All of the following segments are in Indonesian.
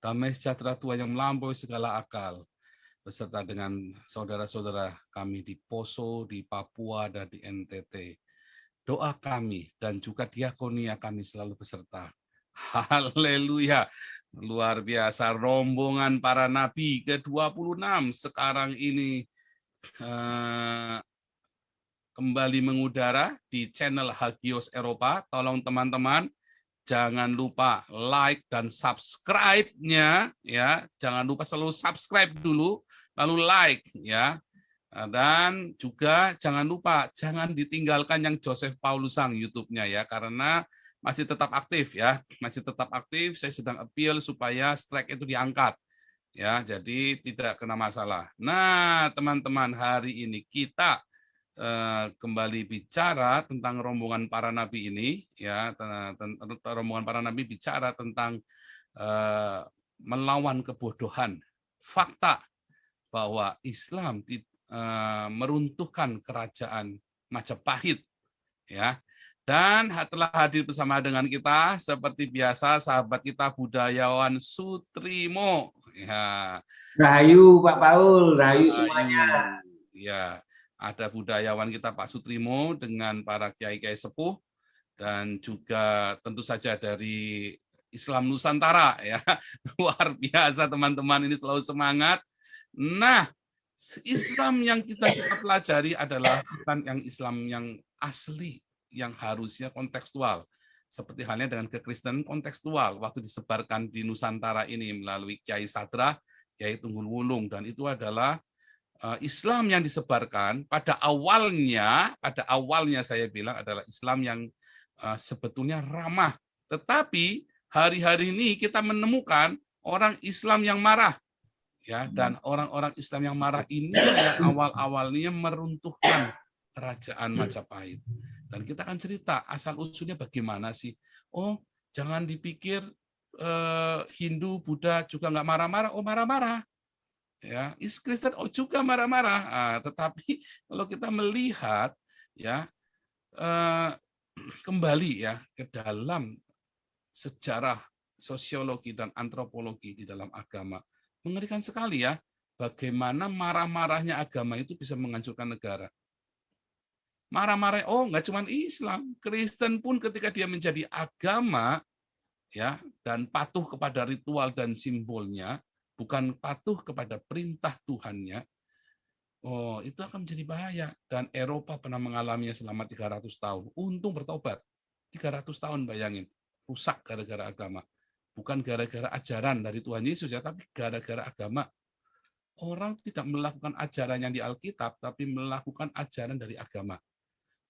damai sejahtera Tuhan yang melampaui segala akal, beserta dengan saudara-saudara kami di Poso, di Papua, dan di NTT. Doa kami dan juga diakonia kami selalu beserta. Haleluya. Luar biasa rombongan para nabi ke-26 sekarang ini kembali mengudara di channel Hagios Eropa. Tolong teman-teman jangan lupa like dan subscribe-nya ya. Jangan lupa selalu subscribe dulu lalu like ya. Dan juga jangan lupa, jangan ditinggalkan yang Joseph Paulusang YouTube-nya ya, karena masih tetap aktif ya, masih tetap aktif. Saya sedang appeal supaya strike itu diangkat ya, jadi tidak kena masalah. Nah, teman-teman, hari ini kita kembali bicara tentang rombongan para nabi ini ya, rombongan para nabi bicara tentang melawan kebodohan, fakta bahwa Islam meruntuhkan kerajaan Majapahit ya. Dan telah hadir bersama dengan kita seperti biasa sahabat kita budayawan Sutrimo ya. Rahayu Pak Paul, rahayu semuanya. Ya, ada budayawan kita Pak Sutrimo dengan para kiai-kiai sepuh dan juga tentu saja dari Islam Nusantara ya. Luar biasa teman-teman, ini selalu semangat. Nah, Islam yang kita pelajari adalah bukan yang Islam yang asli, yang harusnya kontekstual. Seperti halnya dengan kekristenan kontekstual, waktu disebarkan di Nusantara ini melalui Kiai Sadrah, Kiai Tunggul Wulung, dan itu adalah Islam yang disebarkan pada awalnya saya bilang adalah Islam yang sebetulnya ramah. Tetapi hari-hari ini kita menemukan orang Islam yang marah. Ya, dan orang-orang Islam yang marah ini yang awal-awalnya meruntuhkan kerajaan Majapahit. Dan kita akan cerita asal-usulnya bagaimana sih. Oh, jangan dipikir Hindu, Buddha juga nggak marah-marah. Oh, marah-marah. Ya, Kristen juga marah-marah. Tetapi kalau kita melihat ya kembali ya ke dalam sejarah sosiologi dan antropologi di dalam agama, mengerikan sekali ya, bagaimana marah-marahnya agama itu bisa menghancurkan negara. Marah-marah, oh nggak cuma Islam, Kristen pun ketika dia menjadi agama, ya, dan patuh kepada ritual dan simbolnya, bukan patuh kepada perintah Tuhannya, oh itu akan menjadi bahaya. Dan Eropa pernah mengalaminya selama 300 tahun. Untung bertobat. 300 tahun bayangin, rusak gara-gara agama. Bukan gara-gara ajaran dari Tuhan Yesus ya, tapi gara-gara agama. Orang tidak melakukan ajaran yang di Alkitab, tapi melakukan ajaran dari agama.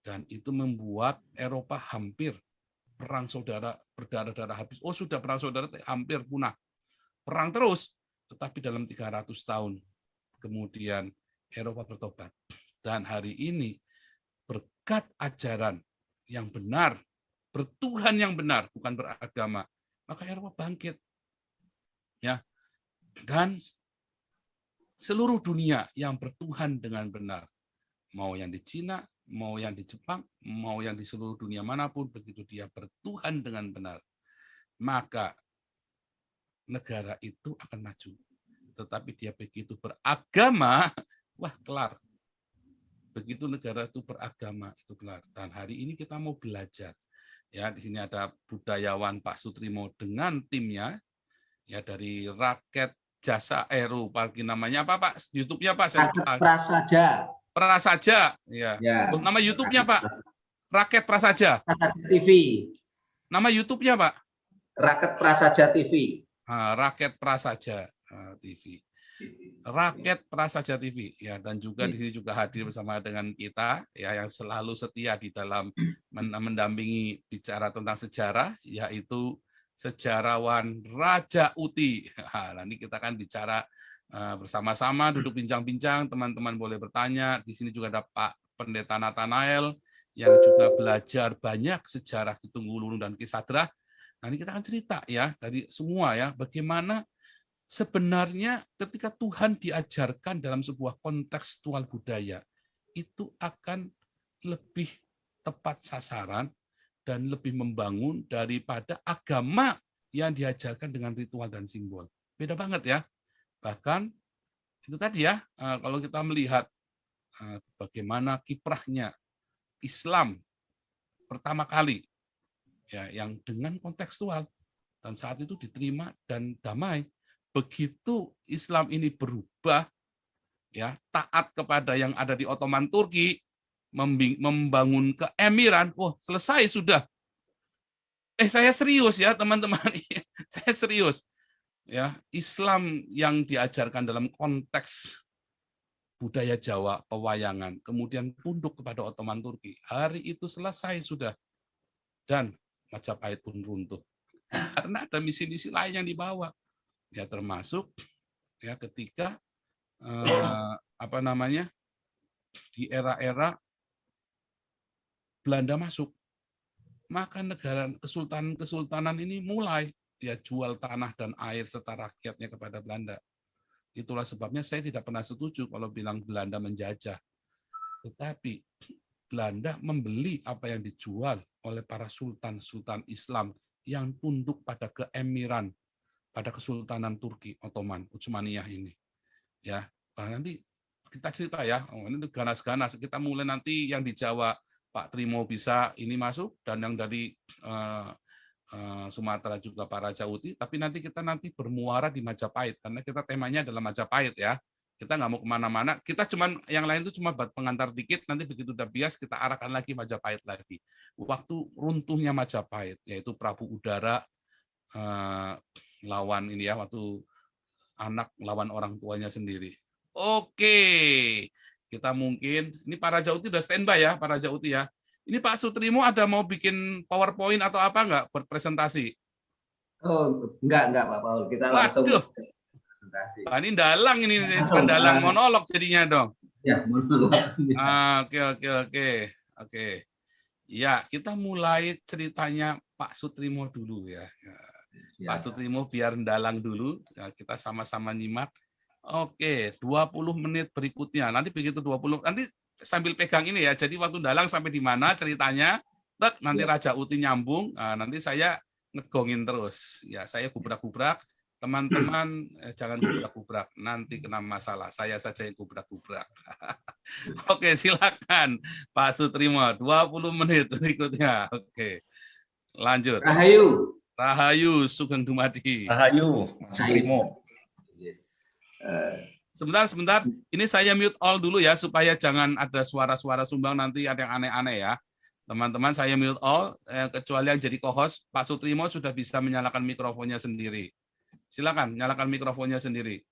Dan itu membuat Eropa hampir perang saudara, berdarah-darah habis. Oh sudah perang saudara hampir punah. Perang terus, tetapi dalam 300 tahun kemudian Eropa bertobat. Dan hari ini berkat ajaran yang benar, bertuhan yang benar, bukan beragama, maka Eropa bangkit. Ya. Dan seluruh dunia yang bertuhan dengan benar, mau yang di Cina, mau yang di Jepang, mau yang di seluruh dunia manapun, begitu dia bertuhan dengan benar, maka negara itu akan maju. Tetapi dia begitu beragama, wah kelar. Begitu negara itu beragama, itu kelar. Dan hari ini kita mau belajar. Ya, di sini ada budayawan Pak Sutrimo dengan timnya, ya dari Rakyat Jasa lupa namanya apa Pak? YouTube-nya Pak? Rakyat Prasaja. Prasaja, ya. Ya. Nama YouTube-nya Pak? Rakyat Prasaja. Prasaja TV. Nama YouTube-nya Pak? Rakyat Prasaja TV. Rakyat Prasaja TV. Rakyat Prasaja TV ya, dan juga di sini juga hadir bersama dengan kita ya yang selalu setia di dalam mendampingi bicara tentang sejarah, yaitu sejarawan Raja Uti. Nanti kita akan bicara bersama-sama, duduk bincang-bincang, teman-teman boleh bertanya. Di sini juga ada Pak Pendeta Nathanael yang juga belajar banyak sejarah Tunggul dan Ki Sadrah. Nanti kita akan cerita ya dari semua ya bagaimana sebenarnya ketika Tuhan diajarkan dalam sebuah kontekstual budaya, itu akan lebih tepat sasaran dan lebih membangun daripada agama yang diajarkan dengan ritual dan simbol. Beda banget ya. Bahkan itu tadi ya, kalau kita melihat bagaimana kiprahnya Islam pertama kali, ya, yang dengan kontekstual dan saat itu diterima dan damai. Begitu Islam ini berubah, ya, taat kepada yang ada di Ottoman Turki, membangun keemiran, selesai sudah. Saya serius ya teman-teman, saya serius. Ya, Islam yang diajarkan dalam konteks budaya Jawa, pewayangan, kemudian tunduk kepada Ottoman Turki. Hari itu selesai sudah. Dan Majapahit pun runtuh. Karena ada misi-misi lain yang dibawa. Ya, termasuk ya ketika di era-era Belanda masuk, maka negara kesultanan ini mulai dia jual tanah dan air serta rakyatnya kepada Belanda. Itulah sebabnya saya tidak pernah setuju kalau bilang Belanda menjajah. Tetapi Belanda membeli apa yang dijual oleh para sultan-sultan Islam yang tunduk pada keemiran, pada Kesultanan Turki Ottoman Utsmaniyah ini. Ya, nanti kita cerita ya, ini ganas-ganas. Kita mulai nanti yang di Jawa Pak Trimo bisa ini masuk, dan yang dari Sumatera juga Pak Raja Uti, tapi nanti kita bermuara di Majapahit, karena kita temanya adalah Majapahit ya. Kita nggak mau kemana-mana, kita cuman yang lain itu cuma buat pengantar dikit, nanti begitu udah bias kita arahkan lagi Majapahit lagi. Waktu runtuhnya Majapahit, yaitu Prabu Udara lawan ini ya, waktu anak lawan orang tuanya sendiri. Oke, kita mungkin, ini Pak Raja Uti udah standby ya, Pak Raja Uti ya. Ini Pak Sutrimo ada mau bikin PowerPoint atau apa nggak buat presentasi? Oh, enggak Pak Paul. Kita langsung presentasi. Ini dalang ini, cuma dalang monolog jadinya dong. Ya, monolog. Oke. Ya, kita mulai ceritanya Pak Sutrimo dulu ya. Pak Sutrimo biar dalang dulu, ya, kita sama-sama nyimak. Oke, 20 menit berikutnya. Nanti begitu 20, nanti sambil pegang ini ya. Jadi waktu dalang sampai di mana ceritanya, nanti Raja Uti nyambung, nanti saya ngegongin terus. Ya, saya gubrak-gubrak, teman-teman jangan gubrak-gubrak, nanti kena masalah. Saya saja yang gubrak-gubrak. Oke, silakan Pak Sutrimo, 20 menit berikutnya. Oke. Lanjut. Rahayu Sugeng Dumadi. Rahayu, Mas Sutrimo. Sebentar. Ini saya mute all dulu ya, supaya jangan ada suara-suara sumbang nanti ada yang aneh-aneh ya. Teman-teman, saya mute all, kecuali yang jadi co-host. Pak Sutrimo sudah bisa menyalakan mikrofonnya sendiri. Silakan, nyalakan mikrofonnya sendiri.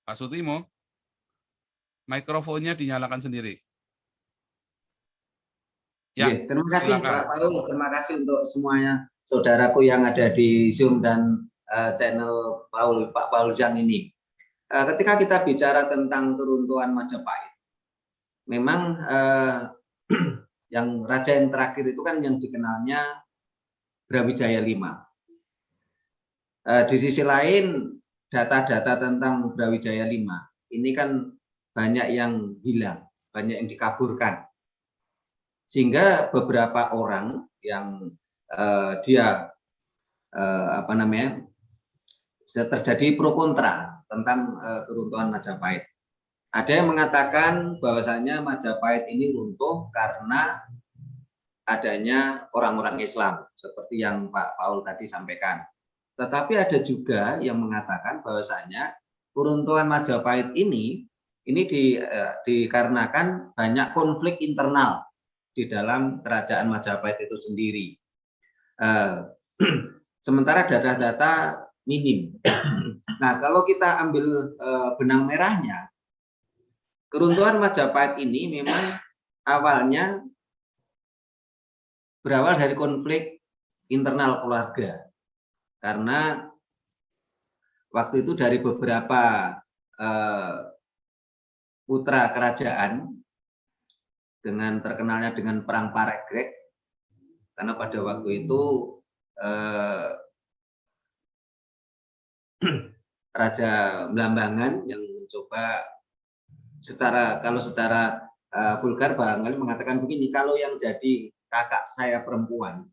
Pak Sutrimo, mikrofonnya dinyalakan sendiri. Ya, terima kasih silakan. Pak Paul, terima kasih untuk semuanya saudaraku yang ada di Zoom dan channel Pak Paul Zhang ini. Ketika kita bicara tentang keruntuhan Majapahit, memang yang raja yang terakhir itu kan yang dikenalnya Brawijaya V. Di sisi lain, data-data tentang Brawijaya V ini kan banyak yang hilang, banyak yang dikaburkan. Sehingga beberapa orang yang terjadi pro kontra tentang keruntuhan Majapahit. Ada yang mengatakan bahwasanya Majapahit ini runtuh karena adanya orang-orang Islam, seperti yang Pak Paul tadi sampaikan. Tetapi ada juga yang mengatakan bahwasanya keruntuhan Majapahit ini dikarenakan banyak konflik internal di dalam kerajaan Majapahit itu sendiri. Sementara data-data minim. Nah, kalau kita ambil benang merahnya, keruntuhan Majapahit ini memang awalnya berawal dari konflik internal keluarga. Karena waktu itu dari beberapa putra kerajaan, dengan terkenalnya dengan Perang Paregreg, karena pada waktu itu Raja Blambangan yang mencoba secara vulgar barangkali mengatakan begini, kalau yang jadi kakak saya perempuan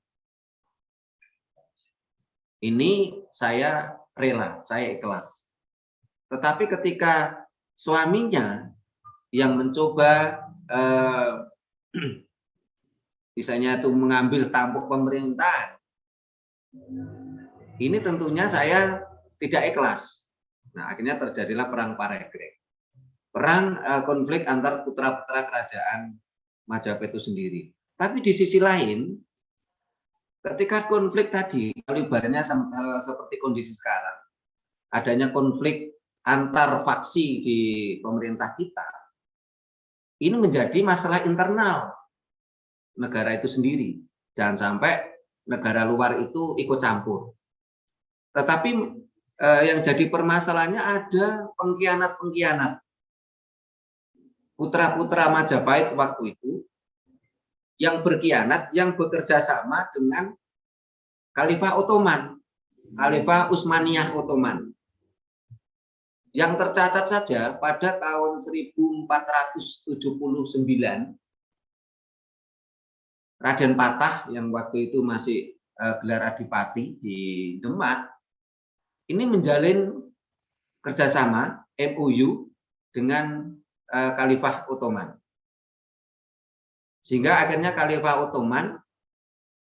Ini saya rela, saya ikhlas. Tetapi ketika suaminya yang mencoba misalnya itu mengambil tampuk pemerintahan, ini tentunya saya tidak ikhlas. Nah, akhirnya terjadilah perang Paregreg. Perang konflik antar putra-putra kerajaan Majapahit itu sendiri. Tapi di sisi lain, ketika konflik tadi, kalibarnya seperti kondisi sekarang, adanya konflik antar faksi di pemerintah kita, ini menjadi masalah internal negara itu sendiri. Jangan sampai negara luar itu ikut campur. Tetapi yang jadi permasalahannya ada pengkhianat-pengkhianat. Putra-putra Majapahit waktu itu yang berkhianat, yang bekerja sama dengan Khalifah Ottoman, Khalifah Utsmaniyah Ottoman. Yang tercatat saja pada tahun 1479, Raden Patah yang waktu itu masih gelar adipati di Demak, ini menjalin kerjasama MOU dengan Khalifah Ottoman. Sehingga akhirnya Khalifah Ottoman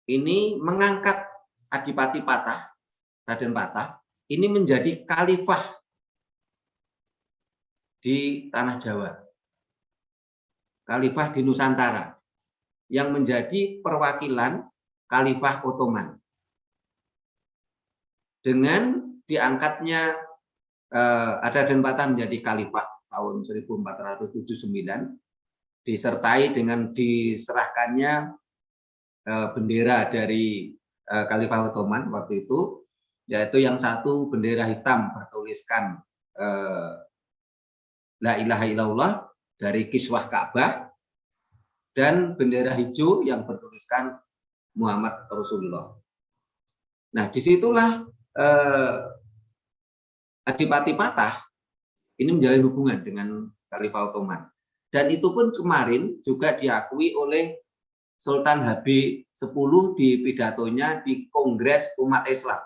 ini mengangkat Adipati Patah, Raden Patah, ini menjadi Khalifah di Tanah Jawa. Khalifah di Nusantara yang menjadi perwakilan Khalifah Ottoman. Dengan diangkatnya Raden Patah menjadi Khalifah tahun 1479, disertai dengan diserahkannya bendera dari Khalifah Ottoman waktu itu, yaitu yang satu bendera hitam bertuliskan La ilaha illallah dari kiswah Ka'bah, dan bendera hijau yang bertuliskan Muhammad Rasulullah. Nah, disitulah Adipati Patah ini menjalin hubungan dengan Khalifah Ottoman. Dan itu pun kemarin juga diakui oleh Sultan HB10 di pidatonya di Kongres Umat Islam.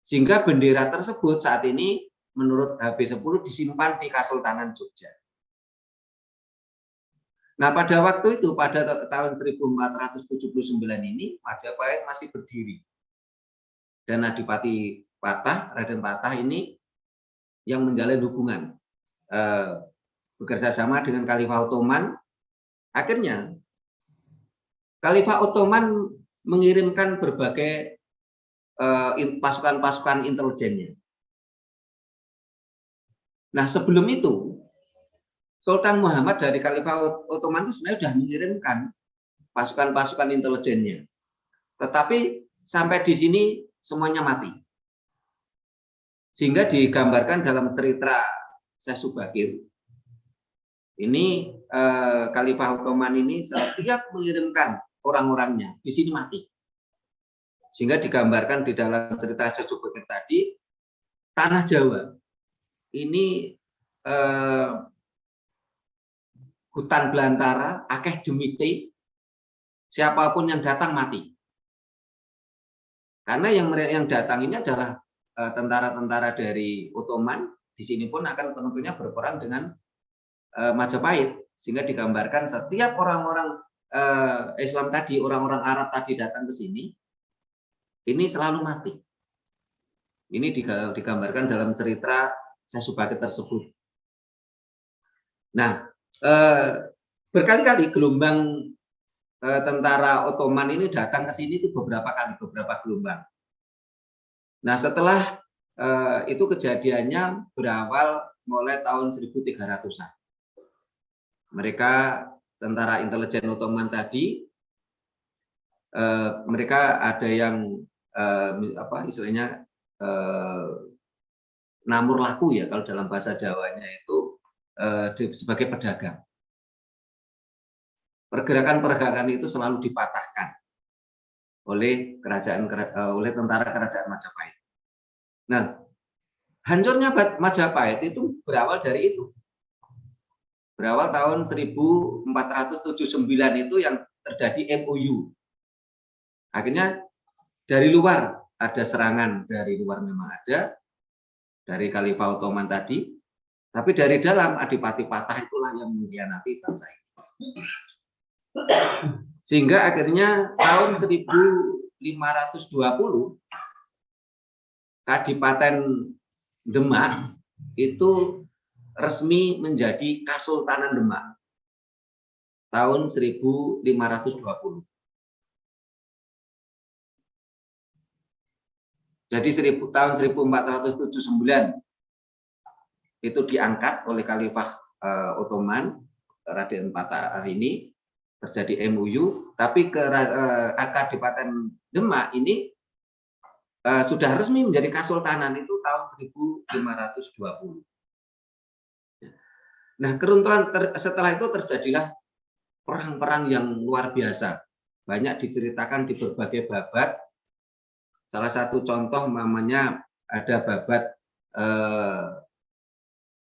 Sehingga bendera tersebut saat ini menurut HB10 disimpan di Kesultanan Jogja. Nah, pada waktu itu, pada tahun 1479 ini, Majapahit masih berdiri. Dan Adipati Patah, Raden Patah ini yang menjalin hubungan bekerja sama dengan Khalifah Ottoman. Akhirnya Khalifah Ottoman mengirimkan berbagai pasukan-pasukan intelijennya. Nah, sebelum itu Sultan Muhammad dari Khalifah Ottoman itu sebenarnya sudah mengirimkan pasukan-pasukan intelijennya. Tetapi sampai di sini semuanya mati. Sehingga digambarkan dalam cerita Syekh Subakir. Ini Khalifah Ottoman ini setiap mengirimkan orang-orangnya di sini mati. Sehingga digambarkan di dalam cerita Syekh Subakir tadi, tanah Jawa ini hutan belantara, akeh jemite, siapapun yang datang mati. Karena yang datang ini adalah tentara-tentara dari Ottoman, di sini pun akan tentunya berperang dengan Majapahit, sehingga digambarkan setiap orang-orang Islam tadi, orang-orang Arab tadi datang ke sini, ini selalu mati. Ini digambarkan dalam cerita Syekh Subakir tersebut. Nah, berkali-kali gelombang tentara Ottoman ini datang ke sini itu beberapa gelombang. Nah, setelah itu kejadiannya berawal mulai tahun 1300-an. Mereka tentara intelijen Ottoman tadi, mereka ada yang istilahnya namur laku ya, kalau dalam bahasa Jawanya itu sebagai pedagang. Pergerakan-pergerakan itu selalu dipatahkan oleh tentara kerajaan Majapahit. Nah, hancurnya Majapahit itu berawal dari itu. Berawal tahun 1479 itu yang terjadi MOU. Akhirnya dari luar ada serangan dari luar memang ada, dari Khalifah Ottoman tadi, tapi dari dalam Adipati Patah itulah yang mengkhianati bangsa ini. Sehingga akhirnya tahun 1520 Kadipaten Demak itu resmi menjadi Kasultanan Demak tahun 1520. Jadi tahun 1479 itu diangkat oleh Khalifah Ottoman, Raden Patah ini, terjadi MOU, tapi Kadipaten Demak ini sudah resmi menjadi Kasultanan itu tahun 1520. Nah, keruntuhan setelah itu terjadilah perang-perang yang luar biasa. Banyak diceritakan di berbagai babat. Salah satu contoh namanya ada babat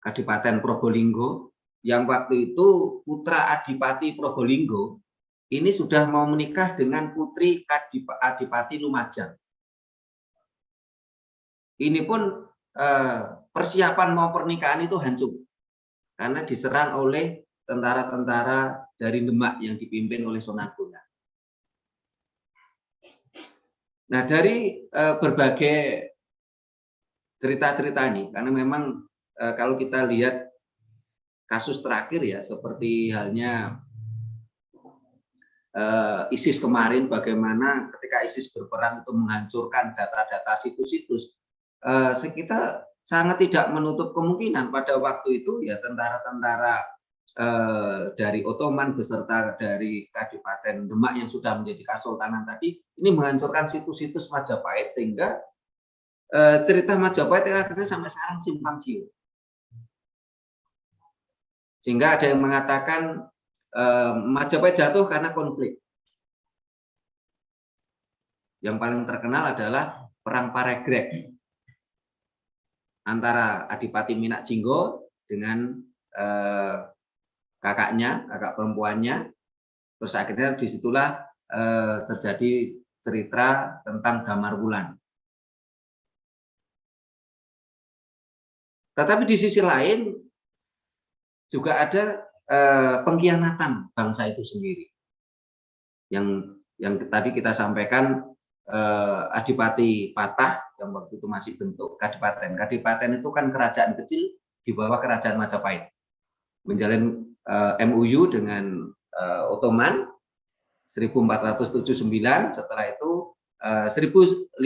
Kadipaten Probolinggo, yang waktu itu putra Adipati Probolinggo ini sudah mau menikah dengan putri Adipati Lumajang. Ini pun persiapan mau pernikahan itu hancur karena diserang oleh tentara-tentara dari Demak yang dipimpin oleh Sunan Bonang. Nah, dari berbagai cerita-cerita ini, karena memang kalau kita lihat kasus terakhir ya, seperti halnya ISIS kemarin, bagaimana ketika ISIS berperang itu menghancurkan data-data situs-situs, kita sangat tidak menutup kemungkinan pada waktu itu ya tentara-tentara dari Ottoman beserta dari Kadipaten Demak yang sudah menjadi Kasultanan tadi ini menghancurkan situs-situs Majapahit, sehingga cerita Majapahit akhirnya sampai sekarang simpang siur. Sehingga ada yang mengatakan Majapahit jatuh karena konflik. Yang paling terkenal adalah Perang Paregreg antara Adipati Minak Jinggo dengan kakak perempuannya. Terus akhirnya disitulah terjadi cerita tentang Damar Wulan. Tetapi di sisi lain juga ada pengkhianatan bangsa itu sendiri. Yang tadi kita sampaikan, Adipati Patah yang waktu itu masih bentuk kadipaten. Kadipaten itu kan kerajaan kecil di bawah kerajaan Majapahit. Menjalin MOU dengan Ottoman 1479, setelah itu 1520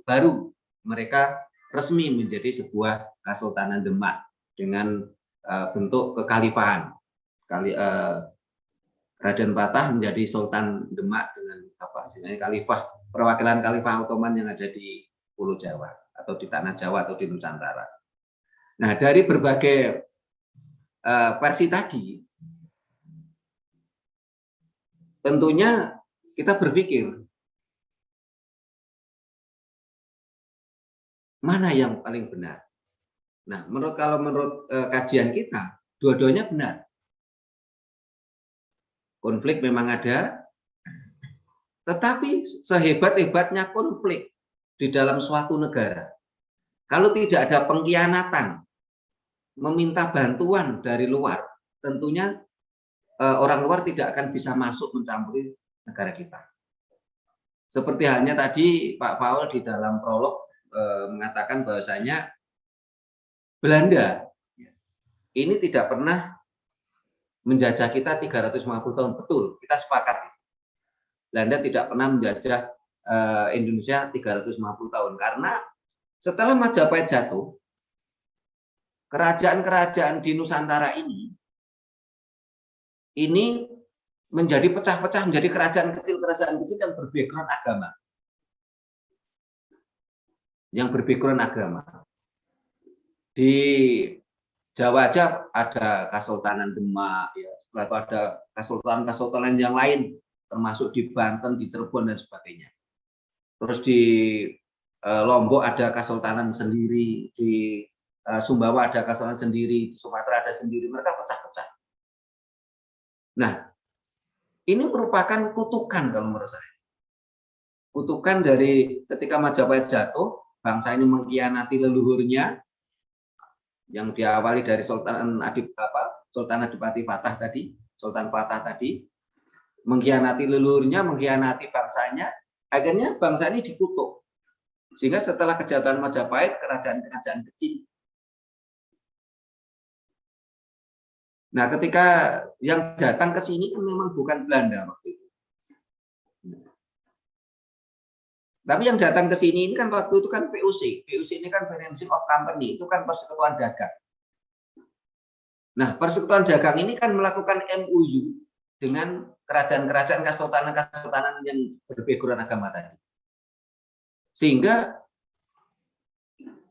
baru mereka resmi menjadi sebuah Kasultanan Demak dengan bentuk kekhalifahan. Raden Patah menjadi Sultan Demak dengan khalifah, perwakilan khalifah Ottoman yang ada di Pulau Jawa atau di Tanah Jawa atau di Nusantara. Nah, dari berbagai versi tadi, tentunya kita berpikir mana yang paling benar. Nah, kalau menurut kajian kita, dua-duanya benar. Konflik memang ada, tetapi sehebat-hebatnya konflik di dalam suatu negara, kalau tidak ada pengkhianatan, meminta bantuan dari luar, tentunya orang luar tidak akan bisa masuk mencampuri negara kita. Seperti halnya tadi Pak Paul di dalam prolog mengatakan bahwasanya Belanda ini tidak pernah menjajah kita 350 tahun. Betul, kita sepakat. Belanda tidak pernah menjajah Indonesia 350 tahun. Karena setelah Majapahit jatuh, kerajaan-kerajaan di Nusantara ini menjadi pecah-pecah menjadi kerajaan kecil yang berbackground agama. Di Jawa aja ada Kasultanan Demak, ya. Setelah itu ada kasultanan yang lain, termasuk di Banten, di Cirebon dan sebagainya. Terus di Lombok ada Kasultanan sendiri, di Sumbawa ada Kasultanan sendiri, di Sumatera ada sendiri. Mereka pecah-pecah. Nah, ini merupakan kutukan kalau menurut saya. kutukan dari ketika Majapahit jatuh, bangsa ini mengkhianati leluhurnya yang diawali dari Sultan Adipati Fatah tadi, Sultan Fatah tadi, mengkhianati leluhurnya, mengkhianati bangsanya, akhirnya bangsa ini dikutuk. Sehingga setelah kejahatan Majapahit, kerajaan-kerajaan kecil. Nah, ketika yang datang ke sini kan memang bukan Belanda waktu itu. Tapi yang datang ke sini ini kan waktu itu kan VOC. VOC ini kan Financing of Company, itu kan persekutuan dagang. Nah, persekutuan dagang ini kan melakukan MOU dengan kerajaan-kerajaan kesultanan-kesultanan yang berbackground agama tadi. Sehingga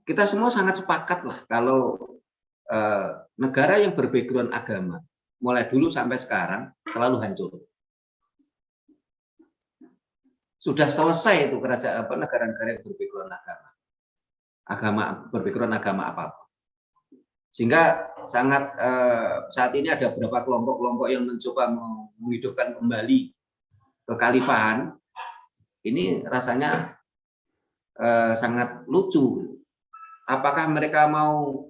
kita semua sangat sepakat lah kalau negara yang berbackground agama mulai dulu sampai sekarang selalu hancur. Sudah selesai itu kerajaan negara-negara yang berbackground berbackground agama apapun. Sehingga sangat saat ini ada beberapa kelompok-kelompok yang mencoba menghidupkan kembali kekhalifahan. Ini rasanya sangat lucu. Apakah mereka mau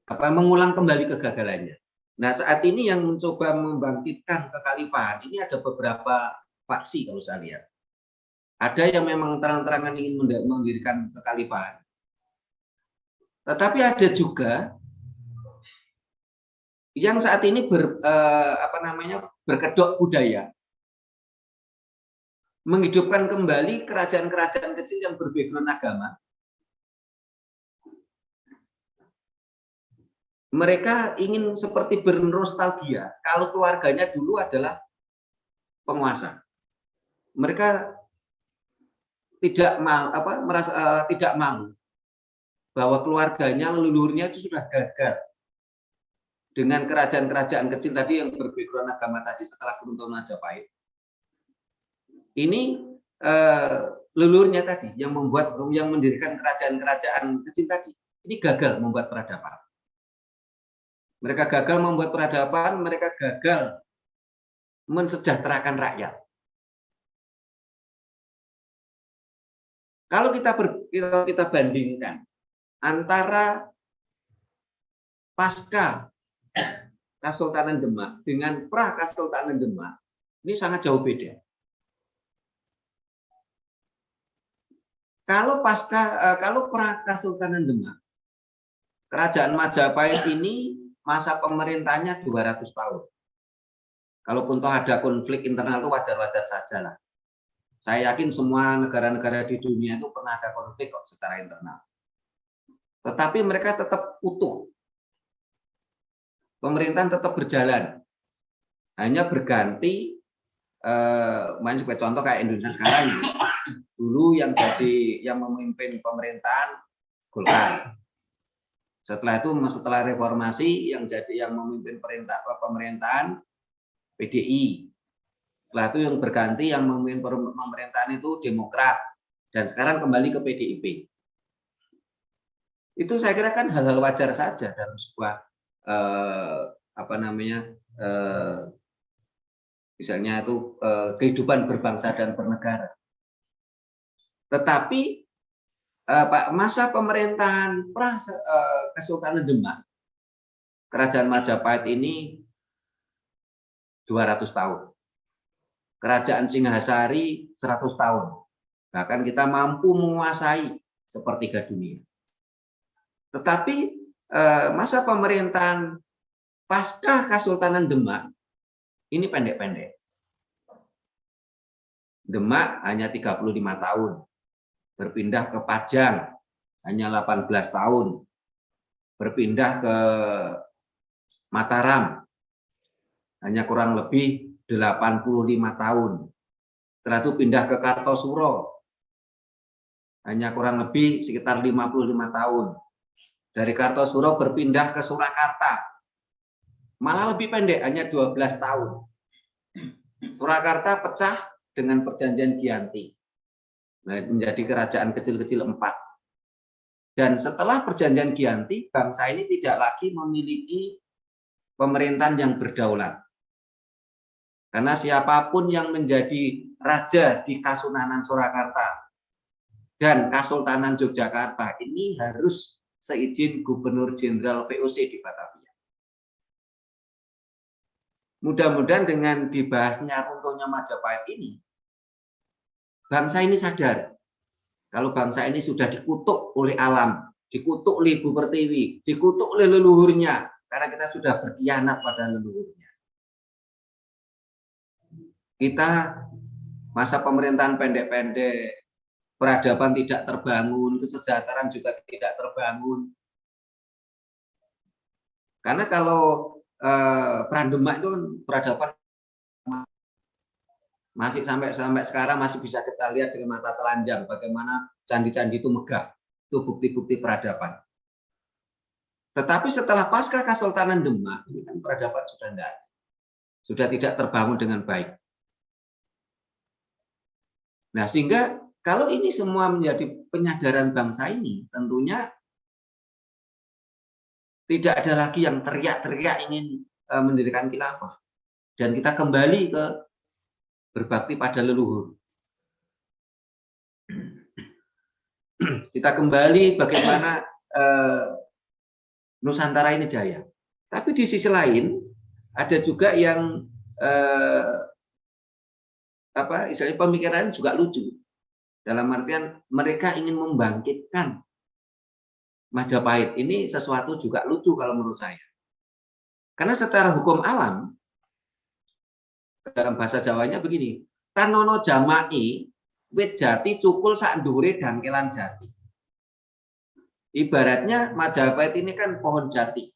mengulang kembali kegagalannya? Nah, saat ini yang mencoba membangkitkan kekhalifahan ini ada beberapa faksi kalau saya lihat. Ada yang memang terang-terangan ingin mendirikan kekhalifahan. Tetapi ada juga yang saat ini berkedok budaya, menghidupkan kembali kerajaan-kerajaan kecil yang berbackground agama. Mereka ingin seperti bernostalgia kalau keluarganya dulu adalah penguasa. Mereka tidak malu bahwa keluarganya, leluhurnya itu sudah gagal dengan kerajaan-kerajaan kecil tadi yang berbackground agama tadi setelah keruntuhan Majapahit. Ini leluhurnya tadi yang mendirikan kerajaan-kerajaan kecil tadi ini gagal membuat peradaban. Mereka gagal membuat peradaban, mereka gagal mensejahterakan rakyat. Kalau kita bandingkan antara pasca Kesultanan Demak dengan pra Kesultanan Demak, ini sangat jauh beda. Kalau pra Kesultanan Demak, Kerajaan Majapahit ini masa pemerintahnya 200 tahun. Kalaupun toh ada konflik internal itu wajar-wajar saja lah. Saya yakin semua negara-negara di dunia itu pernah ada konflik kok secara internal. Tetapi mereka tetap utuh. Pemerintahan tetap berjalan. Hanya berganti, main sebagai contoh kayak Indonesia sekarang. Dulu yang memimpin pemerintahan Golkar. Setelah itu, setelah reformasi yang memimpin pemerintahan PDI. Setelah itu yang berganti yang memimpin pemerintahan itu Demokrat dan sekarang kembali ke PDIP. Itu saya kira kan hal-hal wajar saja dalam sebuah misalnya itu kehidupan berbangsa dan bernegara. Tetapi masa pemerintahan Kesultanan Demak, Kerajaan Majapahit ini 200 tahun. Kerajaan Singhasari 100 tahun. Bahkan kita mampu menguasai sepertiga dunia. Tetapi masa pemerintahan pasca Kesultanan Demak ini pendek-pendek. Demak hanya 35 tahun. Berpindah ke Pajang hanya 18 tahun. Berpindah ke Mataram hanya kurang lebih 85 tahun. Setelah itu pindah ke Kartosuro hanya kurang lebih sekitar 55 tahun. Dari Kartosuro berpindah ke Surakarta. Malah lebih pendek, hanya 12 tahun. Surakarta pecah dengan perjanjian Giyanti. Menjadi kerajaan kecil-kecil 4. Dan setelah perjanjian Giyanti, bangsa ini tidak lagi memiliki pemerintahan yang berdaulat. Karena siapapun yang menjadi raja di Kasunanan Surakarta dan Kasultanan Yogyakarta ini harus seizin Gubernur Jenderal VOC di Batavia. Mudah-mudahan dengan dibahasnya runtuhnya Majapahit ini, bangsa ini sadar kalau bangsa ini sudah dikutuk oleh alam, dikutuk oleh Ibu Pertiwi, dikutuk oleh leluhurnya, karena kita sudah berkhianat pada leluhurnya. Kita masa pemerintahan pendek-pendek, peradaban tidak terbangun, kesejahteraan juga tidak terbangun. Karena kalau Perang Demak itu peradaban masih sampai sekarang masih bisa kita lihat dengan mata telanjang bagaimana candi-candi itu megah. Itu bukti-bukti peradaban. Tetapi setelah pasca Kesultanan Demak, ini kan peradaban sudah tidak, sudah tidak terbangun dengan baik. Nah, sehingga kalau ini semua menjadi penyadaran bangsa ini, tentunya tidak ada lagi yang teriak-teriak ingin mendirikan khilafah. Dan kita kembali ke berbakti pada leluhur. Kita kembali bagaimana Nusantara ini jaya. Tapi di sisi lain, ada juga yang istilahnya pemikiran juga lucu. Dalam artian mereka ingin membangkitkan Majapahit. Ini sesuatu juga lucu kalau menurut saya. Karena secara hukum alam, dalam bahasa Jawanya begini, tanono jamai wit jati cukul sak ndure dangkelan jati. Ibaratnya Majapahit ini kan pohon jati.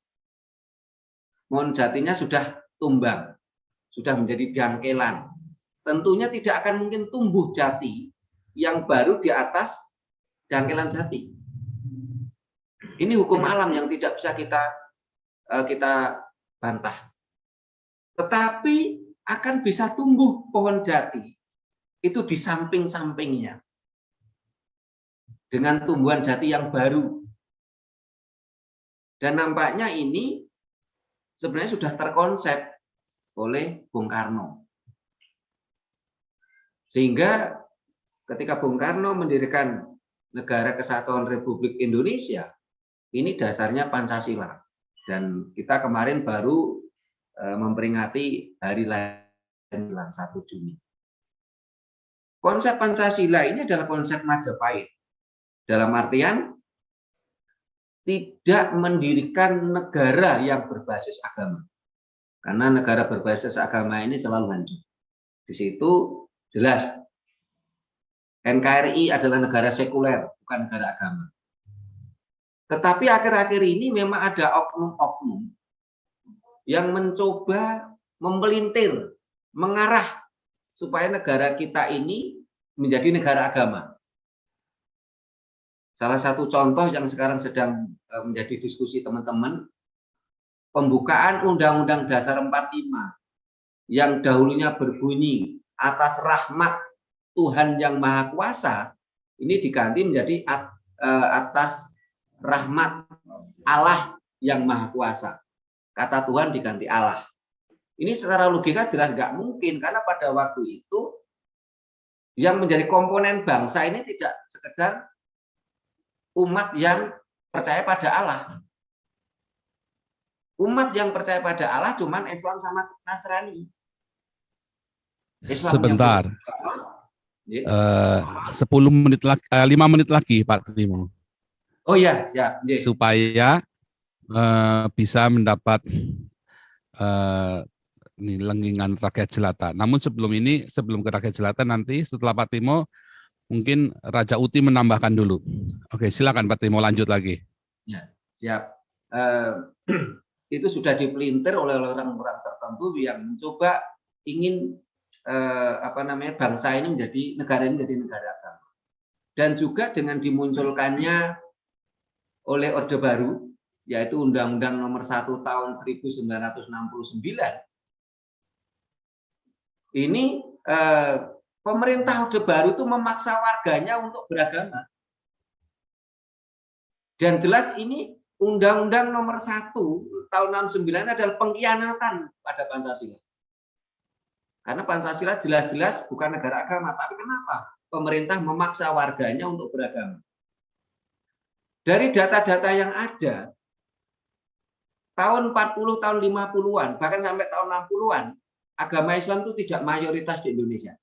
Pohon jatinya sudah tumbang, sudah menjadi dangkelan. Tentunya tidak akan mungkin tumbuh jati yang baru di atas dangkelan jati. Ini hukum alam yang tidak bisa kita bantah. Tetapi akan bisa tumbuh pohon jati itu di samping-sampingnya dengan tumbuhan jati yang baru. Dan nampaknya ini sebenarnya sudah terkonsep oleh Bung Karno. Sehingga ketika Bung Karno mendirikan Negara Kesatuan Republik Indonesia, ini dasarnya Pancasila. Dan kita kemarin baru memperingati hari lahir 1 Juni. Konsep Pancasila ini adalah konsep Majapahit. Dalam artian tidak mendirikan negara yang berbasis agama. Karena negara berbasis agama ini selalu hancur. Di situ jelas NKRI adalah negara sekuler, bukan negara agama. Tetapi akhir-akhir ini memang ada oknum-oknum yang mencoba memelintir, mengarah supaya negara kita ini menjadi negara agama. Salah satu contoh yang sekarang sedang menjadi diskusi teman-teman, pembukaan Undang-Undang Dasar 45 yang dahulunya berbunyi atas rahmat Tuhan yang Maha Kuasa, ini diganti menjadi atas rahmat Allah yang Maha Kuasa. Kata Tuhan diganti Allah. Ini secara logika jelas nggak mungkin, karena pada waktu itu yang menjadi komponen bangsa ini tidak sekedar umat yang percaya pada Allah. Umat yang percaya pada Allah cuman Islam sama Nasrani. Islam Sebentar. 10 menit lagi, 5 menit lagi Pak Trimo. Oh ya, siap. Supaya bisa mendapat ini lenggingan rakyat jelata. Namun sebelum ke rakyat jelata nanti setelah Pak Trimo mungkin Raja Uti menambahkan dulu. Oke, silakan Pak Trimo lanjut lagi. Ya, siap. Itu sudah dipelintir oleh orang-orang tertentu yang mencoba ingin bangsa ini menjadi negara agama. Dan juga dengan dimunculkannya oleh Orde Baru, yaitu Undang-Undang Nomor 1 Tahun 1969. Ini pemerintah Orde Baru itu memaksa warganya untuk beragama. Dan jelas ini Undang-Undang Nomor 1 Tahun 69 adalah pengkhianatan pada Pancasila. Karena Pancasila jelas-jelas bukan negara agama, tapi kenapa? Pemerintah memaksa warganya untuk beragama. Dari data-data yang ada, tahun 40, tahun 50-an, bahkan sampai tahun 60-an, agama Islam itu tidak mayoritas di Indonesia.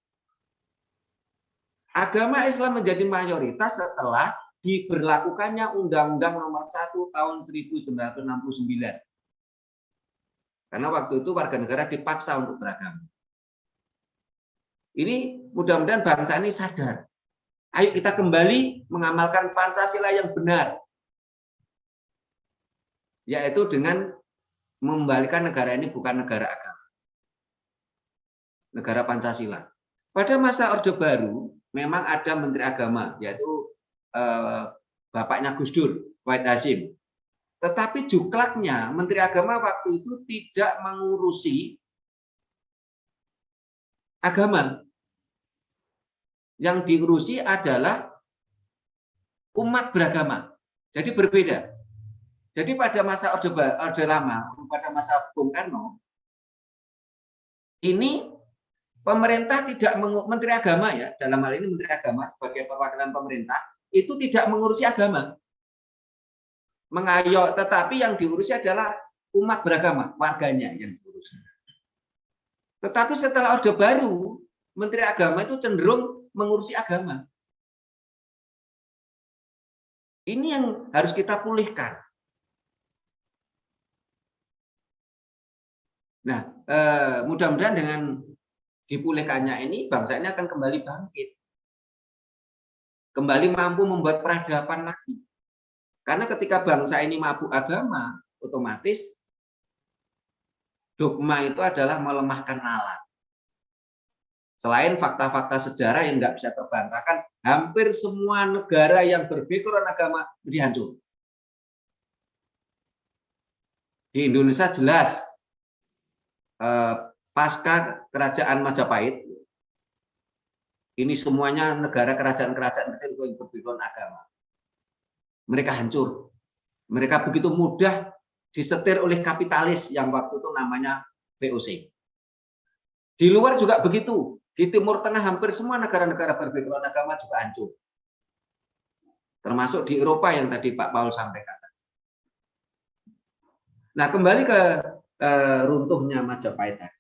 Agama Islam menjadi mayoritas setelah diberlakukannya Undang-Undang Nomor 1 Tahun 1969. Karena waktu itu warga negara dipaksa untuk beragama. Ini mudah-mudahan bangsa ini sadar. Ayo kita kembali mengamalkan Pancasila yang benar. Yaitu dengan membalikan negara ini bukan negara agama. Negara Pancasila. Pada masa Orde Baru, memang ada Menteri Agama, yaitu bapaknya Gus Dur, Wahid Hasyim. Tetapi juklaknya Menteri Agama waktu itu tidak mengurusi agama. Yang diurusi adalah umat beragama. Jadi berbeda. Jadi pada masa Orde Lama, pada masa Bung Karno, ini pemerintah tidak Menteri Agama ya, dalam hal ini Menteri Agama sebagai perwakilan pemerintah itu tidak mengurusi agama. Tetapi yang diurusi adalah umat beragama, warganya yang diurusi. Tetapi setelah Orde Baru, Menteri Agama itu cenderung mengurusi agama. Ini yang harus kita pulihkan. Nah, mudah-mudahan dengan dipulihkannya ini, bangsa ini akan kembali bangkit. Kembali mampu membuat peradaban lagi. Karena ketika bangsa ini mabuk agama, otomatis dogma itu adalah melemahkan nalar. Selain fakta-fakta sejarah yang nggak bisa terbantahkan, hampir semua negara yang berbackground agama menjadi hancur. Di Indonesia jelas, pasca kerajaan Majapahit, ini semuanya negara kerajaan-kerajaan kecil yang berbackground agama. Mereka hancur. Mereka begitu mudah disetir oleh kapitalis yang waktu itu namanya VOC. Di luar juga begitu. Di Timur Tengah hampir semua negara-negara berbackground agama juga hancur. Termasuk di Eropa yang tadi Pak Paul sampaikan. Nah, kembali ke runtuhnya Majapahit tadi.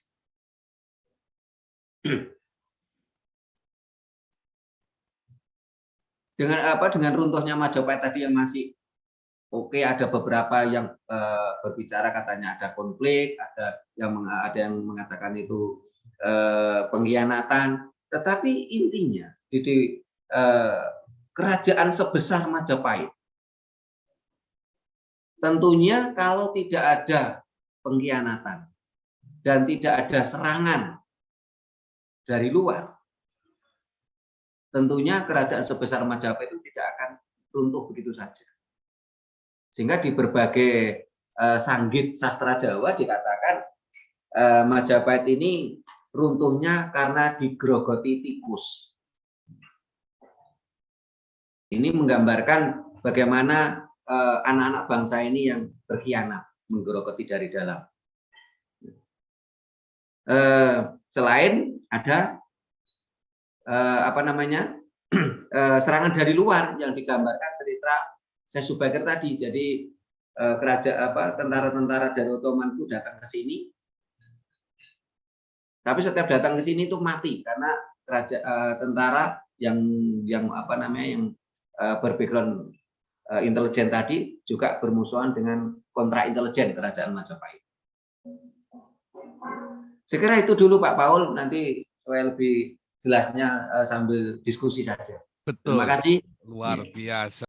Dengan runtuhnya Majapahit tadi yang masih oke, ada beberapa yang berbicara katanya ada konflik, ada yang mengatakan itu pengkhianatan, tetapi intinya di kerajaan sebesar Majapahit tentunya kalau tidak ada pengkhianatan dan tidak ada serangan dari luar, tentunya kerajaan sebesar Majapahit itu tidak akan runtuh begitu saja. Sehingga di berbagai sanggit sastra Jawa dikatakan Majapahit ini runtuhnya karena digerogoti tikus. Ini menggambarkan bagaimana anak-anak bangsa ini yang berkhianat, menggerogoti dari dalam. Selain ada serangan dari luar yang digambarkan cerita Syekh Subakir tadi. Jadi tentara-tentara dari Ottoman itu datang ke sini. Tapi setiap datang ke sini itu mati karena tentara yang berbackground intelijen tadi juga bermusuhan dengan kontra intelijen kerajaan Majapahit. Sekira itu dulu Pak Paul, nanti supaya lebih jelasnya sambil diskusi saja. Betul. Terima kasih. Luar biasa.